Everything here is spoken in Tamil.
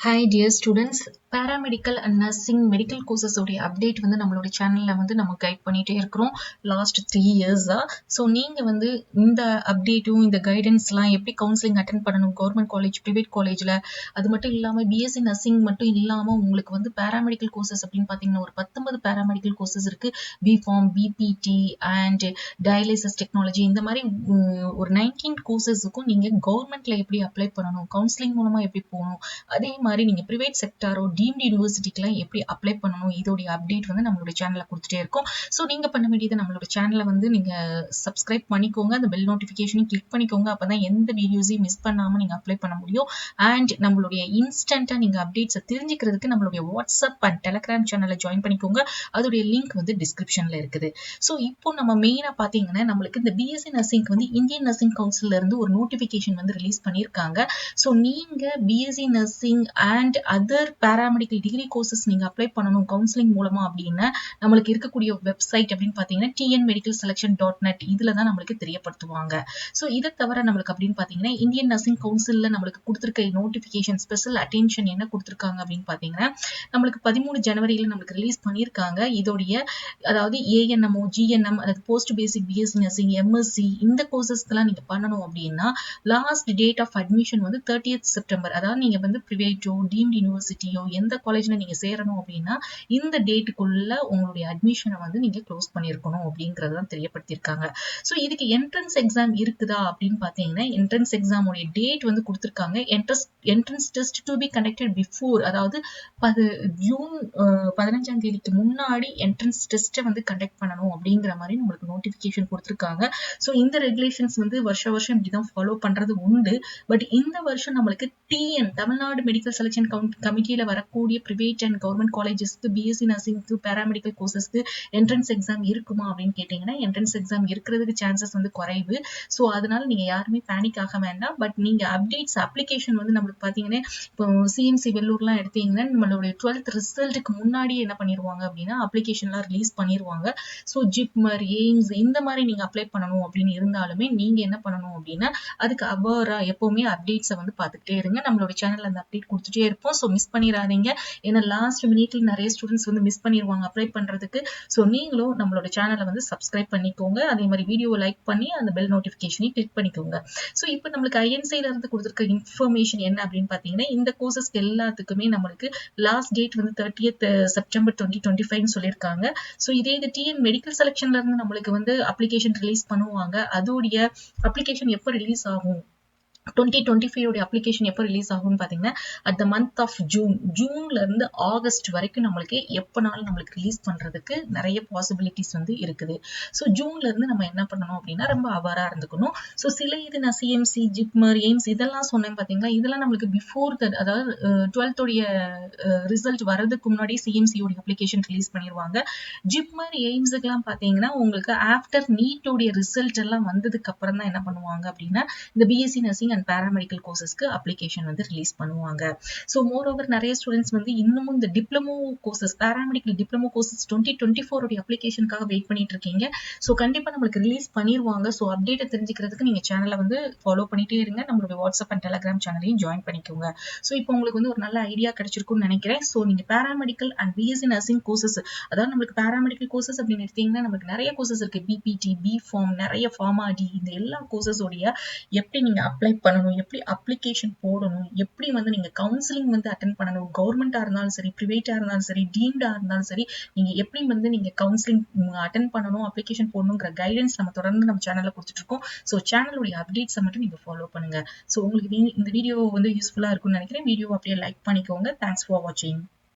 Hi dear students, paramedical and nursing medical courses உடைய update வந்து நம்மளுடைய சேனல்ல வந்து நம்ம கைட் பண்ணிட்டே இருக்கிறோம் லாஸ்ட் 3 இயர்ஸா. ஸோ நீங்க வந்து இந்த அப்டேட்டும் இந்த கைடன்ஸ்லாம் எப்படி கவுன்சிலிங் அட்டென்ட் பண்ணணும் கவர்மெண்ட் காலேஜ் ப்ரைவேட் காலேஜில், அது மட்டும் இல்லாமல் பிஎஸ்சி நர்சிங் மட்டும் இல்லாமல் உங்களுக்கு வந்து பேராமெடிக்கல் கோர்சஸ் அப்படின்னு பார்த்தீங்கன்னா ஒரு 19 பேராமெடிக்கல் கோர்சஸ் இருக்கு. B Pharm, BPT and dialysis technology இந்த மாதிரி ஒரு 19 கோர்சஸுக்கும் நீங்கள் கவர்மெண்ட்ல எப்படி அப்ளை பண்ணணும், கவுன்சிலிங் மூலமாக எப்படி போகணும், அதே மாதிரி நீங்க பிரைவேட் செக்டாரோ டீம்டு யூனிவர்சிட்டிக்கெல்லாம் எப்படி அப்ளை பண்ணணும், இதோடைய அப்டேட் வந்து நம்மளோட சேனல்ல கொடுத்துட்டே இருக்கோம். ஸோ நீங்க பண்ண வேண்டியது நம்மளோட சேனலை வந்து நீங்க சப்ஸ்கிரைப் பண்ணிக்கோங்க, அந்த பெல் நோட்டிஃபிகேஷனையும் கிளிக் பண்ணிக்கோங்க. அப்பதான் எந்த வீடியோஸையும் மிஸ் பண்ணாம நீங்க அப்ளை பண்ண முடியும். அண்ட் நம்மளுடைய இன்ஸ்டன்டா நீங்க அப்டேட்ஸை தெரிஞ்சுக்கிறதுக்கு நம்மளுடைய வாட்ஸ்அப் அண்ட் டெலகிராம் சேனலை ஜாயின் பண்ணிக்கோங்க. அதோடைய லிங்க் வந்து டிஸ்கிரிப்ஷன்ல இருக்குது. ஸோ இப்போ நம்ம மெயினா பாத்தீங்கன்னா நம்மளுக்கு இந்த பிஎஸ்சி நர்சிங்க்கு வந்து இந்தியன் நர்சிங் கவுன்சில்ல இருந்து ஒரு நோட்டிபிகேஷன் வந்து ரிலீஸ் பண்ணியிருக்காங்க. ஸோ நீங்க BSc nursing and other paramedical degree courses நீங்க அப்ளை பண்ணணும் கவுன்சிலிங் மூலமா அப்படின்னா நம்மளுக்கு இருக்கக்கூடிய வெப்சைட் அப்படின்னு பாத்தீங்கன்னா tnmedicalselection.net இதுல தான் நம்மளுக்கு தெரியப்படுத்துவாங்க. ஸோ இதை தவிர நம்மளுக்கு அப்படின்னு பாத்தீங்கன்னா இந்தியன் நர்சிங் கவுன்சில்ல நம்மளுக்கு கொடுத்திருக்க நோட்டிபிகேஷன் ஸ்பெஷல் அட்டென்ஷன் என்ன கொடுத்திருக்காங்க அப்படின்னு பாத்தீங்கன்னா நம்மளுக்கு 13 ஜனவரியில நம்மளுக்கு ரிலீஸ் பண்ணியிருக்காங்க. இதோடைய அதாவது ஏஎன்எம்ஓ, ஜிஎன்எம், அதாவது போஸ்ட் பேசிக் பிஎஸ்சி நர்சிங், எம்எஸ்சி இந்த கோர்சஸ்க்கெல்லாம் நீங்க பண்ணணும் அப்படின்னா லாஸ்ட் டேட் ஆஃப் அட்மிஷன் வந்து 30th செப்டம்பர். அதாவது நீங்க வந்து பிரைவேட்டோ டீம்டு யூனிவர்சிட்டியோ எந்த காலேஜ்ல நீங்க சேரணும் அப்படின்னா இந்த டேட்டுக்குள்ள உங்களுடைய அட்மிஷனை வந்து நீங்க க்ளோஸ் பண்ணிருக்கணும் அப்படிங்கறதான் தெரியப்படுத்திருக்காங்க. ஸோ இதுக்கு என்ட்ரன்ஸ் எக்ஸாம் இருக்குதா அப்படின்னு பாத்தீங்கன்னா என்ட்ரன்ஸ் எக்ஸாம் உடைய டேட் வந்து கொடுத்திருக்காங்க. Entrance test to be conducted before, அதாவது ஜூன் 15ஆம் தேதிக்கு முன்னாடி என்ட்ரன்ஸ் டெஸ்ட்டை வந்து கண்டக்ட் பண்ணணும் அப்படிங்கிற மாதிரி நம்மளுக்கு நோட்டிபிகேஷன் கொடுத்திருக்காங்க. ஸோ இந்த ரெகுலேஷன்ஸ் வந்து வருஷம் இப்படிதான் ஃபாலோ பண்றது உண்டு. பட் இந்த வருஷம் நம்மளுக்கு டிஎன் தமிழ்நாடு மெடிக்கல் செலெக்ஷன் கமிட்டியில வரக்கூடிய பிரைவேட் அண்ட் கவர்மெண்ட் காலேஜஸ்க்கு பிஎஸ்சி நர்சிங்க்கு பேராமெடிக்கல் கோர்சஸ்க்கு என்ட்ரன்ஸ் எக்ஸாம் இருக்குமா அப்படின்னு கேட்டீங்கன்னா என்ட்ரன்ஸ் எக்ஸாம் இருக்கிறதுக்கு சான்சஸ் வந்து குறைவு. ஸோ அதனால நீங்க யாருமே பேனிக் ஆக வேண்டாம். பட் நீங்க அப்டேட்ஸ் அப்ளிகேஷன் வந்து நம்மளுக்கு பாத்தீங்கன்னா இப்போ சிஎம்சி வெள்ளூர்லாம் எடுத்தீங்கன்னா நம்மளுடைய 12th ரிசல்ட்டுக்கு முன்னாடி என்ன பண்ணிடுவாங்க அப்படின்னா அப்ளிகேஷன்லாம் ரிலீஸ் பண்ணிடுவாங்க. ஸோ ஜிப்மர், எய்ம்ஸ் இந்த மாதிரி நீங்க அப்ளை பண்ணணும் அப்படின்னு இருந்தாலுமே நீங்க என்ன பண்ணணும் அப்படின்னா அதுக்கு அவரா எப்பவுமே அப்டேட்ஸை வந்து பார்த்துக்கிட்டே இருங்க. நம்மளோட சேனல்ல அந்த அப்டேட் கொடுத்துட்டே இருப்போம். ஸோ மிஸ் பண்ணிடாதீங்க. ஏன்னா லாஸ்ட் மினிட்ல நிறைய ஸ்டூடெண்ட்ஸ் வந்து மிஸ் பண்ணிடுவாங்க அப்ளை பண்றதுக்கு. ஸோ நீங்களும் நம்மளோட சேனலை வந்து சப்ஸ்கிரைப் பண்ணிக்கோங்க. அதே மாதிரி வீடியோவை லைக் பண்ணி அந்த பெல் நோட்டிஃபிகேஷனை கிளிக் பண்ணிக்கோங்க. ஸோ இப்போ நம்மளுக்கு ஐஎன்சில இருந்து கொடுத்துருக்க இன்ஃபர்மேஷன் என்ன அப்படின்னு பாத்தீங்கன்னா இந்த கோர்சஸ்க்கு எல்லாத்துக்குமே நம்மளுக்கு லாஸ்ட் டேட் வந்து 30th செப்டம்பர் 2025 சொல்லியிருக்காங்க. ஸோ இதே இது டிஎன் மெடிக்கல் செலெக்ஷன்ல இருந்து நம்மளுக்கு வந்து அப்ளிகேஷன் ரிலீஸ் பண்ணுவாங்க. அதோடைய அப்ளிகேஷன் எப்போ ரிலீஸ் ஆகும் 2025 அப்ளிகேஷன் எப்போ ரிலீஸ் ஆகும்னு பாத்தீங்கன்னா அட் த மந்த் ஆஃப் ஜூன்ல இருந்து ஆகஸ்ட் வரைக்கும் நம்மளுக்கு எப்பனாலும் நம்மளுக்கு ரிலீஸ் பண்றதுக்கு நிறைய பாசிபிலிட்டிஸ் வந்து இருக்குது. ஸோ ஜூன்ல இருந்து நம்ம என்ன பண்ணணும் அப்படின்னா ரொம்ப அவரா இருந்துக்கணும். ஸோ சில இது நான் சிஎம்சி, ஜிப்மர், எய்ம்ஸ் இதெல்லாம் சொன்னேன் பாத்தீங்களா, இதெல்லாம் நம்மளுக்கு பிஃபோர் அதாவது 12th உடைய ரிசல்ட் வர்றதுக்கு முன்னாடி சிஎம்சியோட அப்ளிகேஷன் ரிலீஸ் பண்ணிடுவாங்க. ஜிப்மர், எய்ம்ஸுக்கெல்லாம் பாத்தீங்கன்னா உங்களுக்கு ஆஃப்டர் நீட்டோடைய ரிசல்ட் எல்லாம் வந்ததுக்கு அப்புறம் தான் என்ன பண்ணுவாங்க அப்படின்னா இந்த பிஎஸ்சி நர்சிங் அண்ட் பேராமெடிக்கல் கோர்சஸ்க்கு அப்ளிகேஷன் வந்து ரிலீஸ் பண்ணுவாங்க. ஸோ மோர் ஓவர் நிறைய ஸ்டூடெண்ட்ஸ் வந்து இன்னமும் இந்த diploma courses paramedical diploma courses 2024 அப்ளிகேஷனுக்காக வெயிட் பண்ணிட்டு இருக்கீங்க. ஸோ கண்டிப்பா நம்மளுக்கு ரிலீஸ் பண்ணிடுவாங்க. ஸோ அப்டேட்டை தெரிஞ்சுக்கிறதுக்கு நீங்க சேனலை வந்து ஃபாலோ பண்ணிட்டே இருங்க. நம்மளுடைய வாட்ஸ்அப் அண்ட் டெலகிராம் சேனலையும் ஜாயின் பண்ணிக்கோங்க. ஸோ இப்போ உங்களுக்கு வந்து ஒரு நல்ல ஐடியா கிடைச்சிருக்கும்னு நினைக்கிறேன். ஸோ நீங்க paramedical and BSc nursing courses, அதாவது நம்மளுக்கு பேராமெடிக்கல் கோர்சஸ் அப்படின்னு எடுத்தீங்கன்னா நமக்கு நிறைய கோர்சஸ் இருக்கு. பிபிடி, பிஃபார்ம், நிறைய ஃபார்மாடி, இந்த எல்லா கோர்சஸோடைய எப்படி நீங்க அப்ளை பண்ணணும், எப்படி அப்ளிகேஷன் போடணும், எப்படி வந்து நீங்க கவுன்சிலிங் வந்து அட்டென்ட் பண்ணணும், கவர்மெண்டா இருந்தாலும் சரி, பிரைவேட்டா இருந்தாலும் சரி, டீம்டா இருந்தாலும் சரி, நீங்க எப்படி வந்து நீங்க கவுன்சிலிங் அட்டென்ட் பண்ணணும், அப்ளிகேஷன் போடணுங்கிற கைடன்ஸ் நம்ம தொடர்ந்து நம்ம சேனல்ல கொடுத்துட்டு இருக்கோம். ஸோ சேனலுடைய அப்டேட்ஸை மட்டும் நீங்க ஃபாலோ பண்ணுங்க. ஸோ உங்களுக்கு இந்த வீடியோ வந்து யூஸ்ஃபுல்லா இருக்கும்னு நினைக்கிறேன். வீடியோ அப்படியே லைக் பண்ணிக்கோங்க. தேங்க்ஸ் ஃபார் வாட்சிங்.